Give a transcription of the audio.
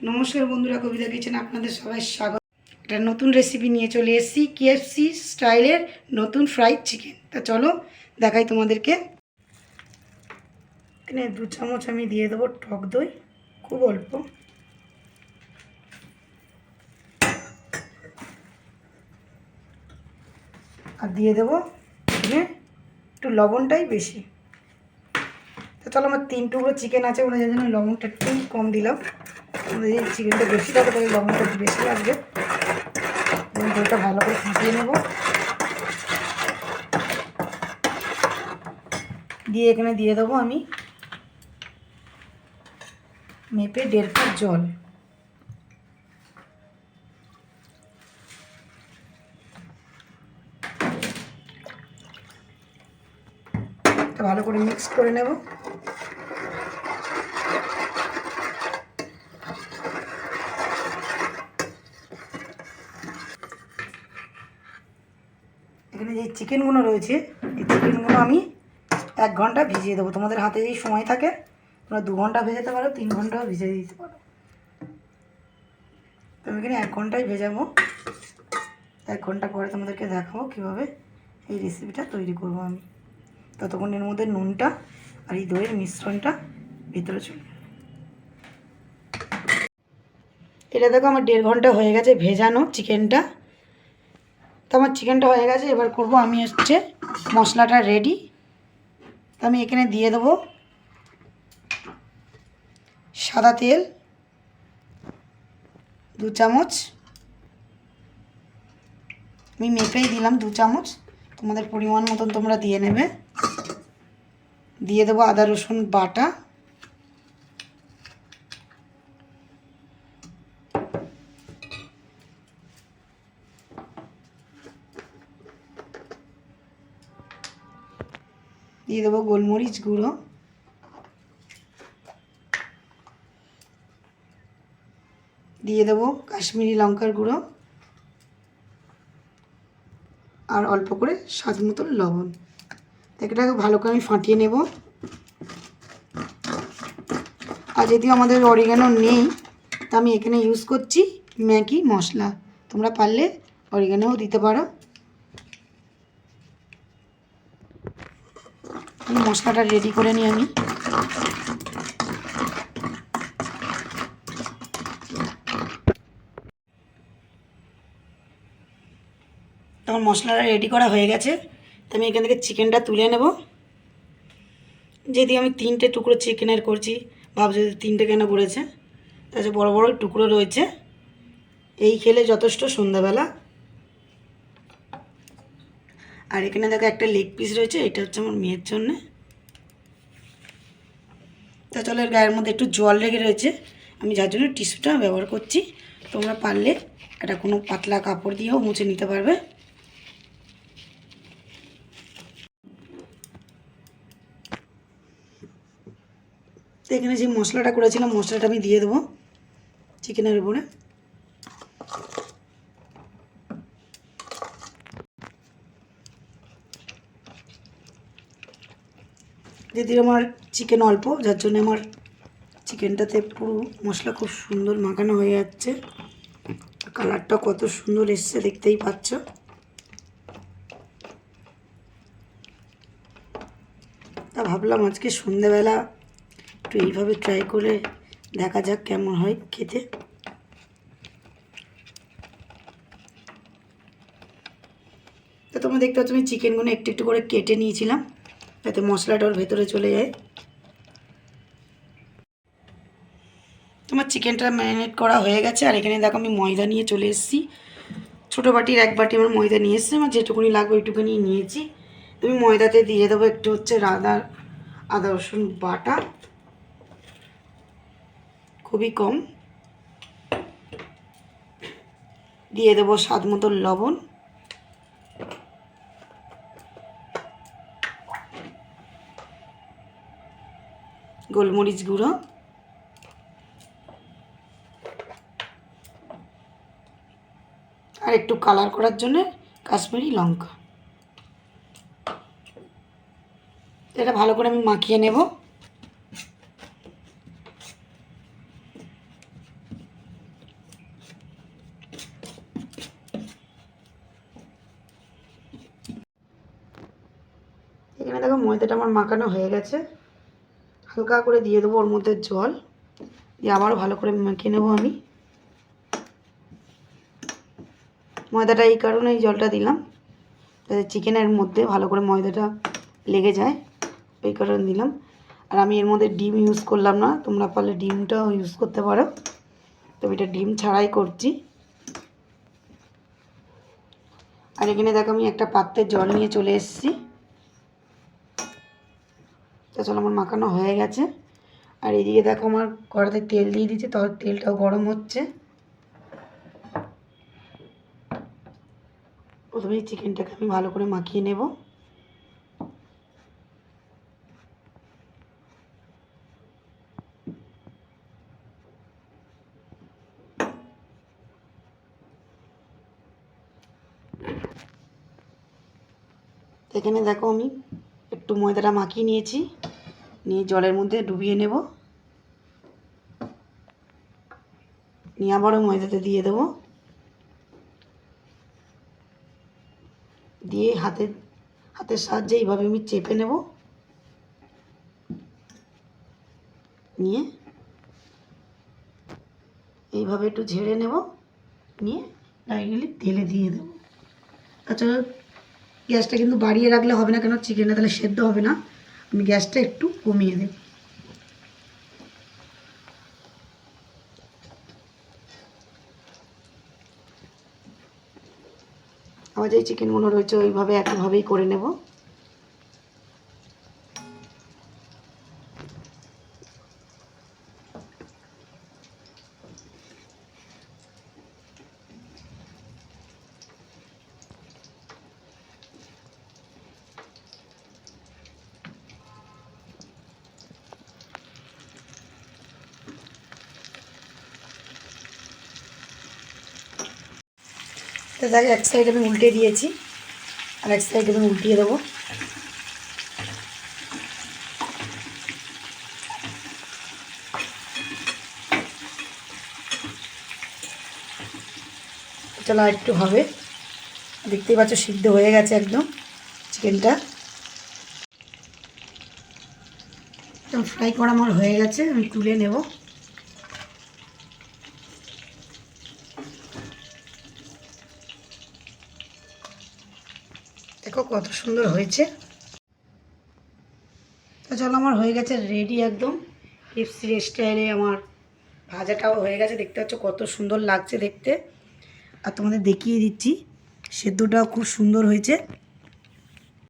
নমস্কার বন্ধুরা, কবিতা কিচেনে আপনাদের সবাই স্বাগত। একটা নতুন রেসিপি নিয়ে চলে এসেছি, KFC স্টাইলের নতুন ফ্রাইড চিকেন। তা চলো দেখাই তোমাদেরকে। এখানে 2 চামচ আমি দিয়ে দেবো টক দই, খুব অল্প। আর দিয়ে দেবো এখানে একটু লবণটাই বেশি। তো চলো, আমার 3 টুকরো চিকেন আছে, ওরা যার জন্য লবণটা একটু কম দিলাম। আমাদের যদি চিকেনটা বেশি থাকে তাহলে লবণটা একটু বেশি লাগবে। দইটা ভালো করে ফুটিয়ে নেব, দিয়ে এখানে দিয়ে দেবো আমি মেপে 1.5 কাপ জল। ভালো করে মিক্স করে নেব। এখানে যে চিকেনগুলো রয়েছে, এই চিকেনগুলো আমি 1 ঘন্টা ভিজিয়ে দেবো। তোমাদের হাতে যদি সময় থাকে তোমরা 2 ঘন্টা ভেজাতে পারো, 3 ঘন্টাও ভিজিয়ে দিতে পারো। তো আমি এখানে 1 ঘন্টাই ভেজাবো। 1 ঘন্টা পরে তোমাদেরকে দেখাবো কীভাবে এই রেসিপিটা তৈরি করবো আমি। ততক্ষণ এর মধ্যে নুনটা আর এই দইয়ের মিশ্রণটা ভিতরে চলে। এটা দেখো আমার 1.5 ঘন্টা হয়ে গেছে ভেজানো চিকেনটা। তো আমার চিকেনটা হয়ে গেছে, এবার করব আমি হচ্ছে মশলাটা রেডি। তো আমি এখানে দিয়ে দেবো সাদা তেল 2 চামচ। আমি মেপেই দিলাম 2 চামচ, তোমাদের পরিমাণ মতন তোমরা দিয়ে নেবে। দিয়ে দেবো আদা রসুন বাটা, দিয়ে দেবো গোলমরিচ গুঁড়ো, দিয়ে দেবো কাশ্মীরি লঙ্কার গুঁড়ো, আর অল্প করে স্বাদ মতন লবণ। এটাকে ভালো করে আমি ফাটিয়ে নেব। আর যদিও আমাদের অরিগানো নেই, তা আমি এখানে ইউজ করছি ম্যাগি মশলা। তোমরা পারলে অরিগানোও দিতে পারো। মশলাটা রেডি করে নিই আমি। তখন মশলাটা রেডি করা হয়ে গেছে, তো আমি এখান থেকে চিকেনটা তুলে নেব। যদি আমি 3টে টুকরো চিকেনের করছি, ভাবছি 3টে কেন করেছে, তাছাড়া বড় বড় টুকরো রয়েছে। এই খেলে যথেষ্ট সন্ধ্যাবেলা। আর এখানে দেখো একটা লেগ পিস রয়েছে, এটা হচ্ছে আমার মেয়ের জন্যে। তা চলো, এর গায়ের মধ্যে একটু জল লেগে রয়েছে, আমি যার জন্য টিস্যুটা ব্যবহার করছি। তোমরা পারলে এটা কোনো পাতলা কাপড় দিয়েও মুছে নিতে পারবে। তো এখানে যে মশলাটা করেছিলাম, মশলাটা আমি দিয়ে দেবো চিকেনের উপরে। যদিও আমার চিকেন অল্প, যার জন্য আমার চিকেনটাতে পুরো মশলা খুব সুন্দর মাখানো হয়ে যাচ্ছে। কালারটা কত সুন্দর এসছে দেখতেই পাচ্ছ। তা ভাবলাম আজকে সন্ধ্যেবেলা একটু এইভাবে ট্রাই করে দেখা যাক কেমন হয় খেতে। তা তোমরা দেখতে পাচ্ছ আমি চিকেনগুলো একটু একটু করে কেটে নিয়েছিলাম, যাতে মশলাটা ওর ভেতরে চলে যায়। তোমার চিকেনটা ম্যারিনেট করা হয়ে গেছে। আর এখানে দেখো আমি ময়দা নিয়ে চলে এসেছি। ছোটো বাটির 1 বাটি আমার ময়দা নিয়ে এসেছি। আমার যেটুকুনি লাগবে ওইটুকুনি নিয়েছি। তুমি ময়দাতে দিয়ে দেবো একটু হচ্ছে আদা রসুন বাটা, খুবই কম। দিয়ে দেবো স্বাদ মতো লবণ, গোলমরিচ গুঁড়ো, আর একটু কালার করার জন্য কাশ্মীরি লঙ্কা। এটা ভালো করে আমি মাখিয়ে নেব। দেখো ময়দাটা আমার মাখানো হয়ে গেছে। হালকা করে দিয়ে দেবো ওর মধ্যে জল, দিয়ে আবারও ভালো করে মেখে নেবো আমি। ময়দাটা এই কারণেই জলটা দিলাম, যাতে চিকেনের মধ্যে ভালো করে ময়দাটা লেগে যায়, এই কারণে দিলাম। আর আমি এর মধ্যে ডিম ইউজ করলাম না, তোমরা পারলে ডিমটাও ইউজ করতে পারো, তবে এটা ডিম ছাড়াই করছি। আর এখানে দেখো আমি একটা পাত্রে জল নিয়ে চলে এসেছি। তো চলো আমার মাখানো হয়ে গেছে। আর এদিকে দেখো আমার কড়াতে তেল দিয়ে দিয়েছে, তবে তেলটাও গরম হচ্ছে। প্রথমেই চিকেনটাকে আমি ভালো করে মাখিয়ে নেব। এখানে দেখো আমি একটু ময়দাটা মাখিয়ে নিয়েছি, নিয়ে জলের মধ্যে ডুবিয়ে নেব, নিয়ে আবারও ময়দাতে দিয়ে দেবো, দিয়ে হাতের সাহায্যে এইভাবে আমি চেপে নেব, নিয়ে এইভাবে একটু ঝেড়ে নেব, নিয়ে ডাইরেক্টলি তেলে দিয়ে দেবো। তাছাড়া গ্যাসটা কিন্তু বাড়িয়ে রাখলে হবে না, কেন চিকেনটা তাহলে সেদ্ধ হবে না। আমি গ্যাসটা একটু কমিয়ে দেব। আবার যেই চিকেনগুলো রয়েছে ওইভাবে একইভাবেই করে নেব। তো দেখ এক সাইড আমি উল্টে দিয়েছি, আর এক সাইড আমি উল্টিয়ে দেবো। চলো আর একটু হবে, দেখতেই পাচ্ছ সিদ্ধ হয়ে গেছে একদম চিকেনটা। একদম ফ্রাই করা আমার হয়ে গেছে, আমি তুলে নেব। দেখো কত সুন্দর হয়েছে। তো চলো আমার হয়ে গেছে রেডি একদম KFC স্টাইলে আমার ভাজাটাও হয়ে গেছে। দেখতে পাচ্ছ কত সুন্দর লাগছে দেখতে। আর তোমাদের দেখিয়ে দিচ্ছি, সেদ্ধটাও খুব সুন্দর হয়েছে।